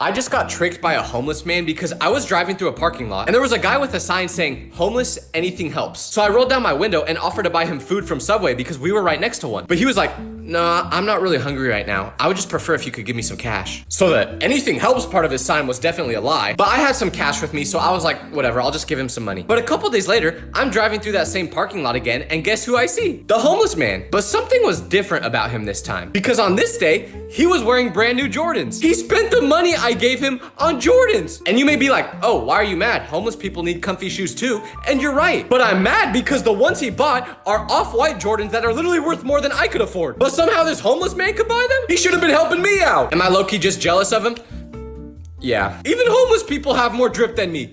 I just got tricked by a homeless man because I was driving through a parking lot and there was a guy with a sign saying, "Homeless, anything helps." So I rolled down my window and offered to buy him food from Subway because we were right next to one. But he was like, "Nah, I'm not really hungry right now. I would just prefer if you could give me some cash." So the anything helps part of his sign was definitely a lie, but I had some cash with me, so I was like, whatever, I'll just give him some money. But a couple days later, I'm driving through that same parking lot again, and guess who I see? The homeless man. But something was different about him this time, because on this day, he was wearing brand new Jordans. He spent the money I gave him on Jordans. And you may be like, oh, why are you mad? Homeless people need comfy shoes too. And you're right. But I'm mad because the ones he bought are off-white Jordans that are literally worth more than I could afford. But somehow this homeless man could buy them? He should have been helping me out. Am I low-key just jealous of him? Yeah. Even homeless people have more drip than me.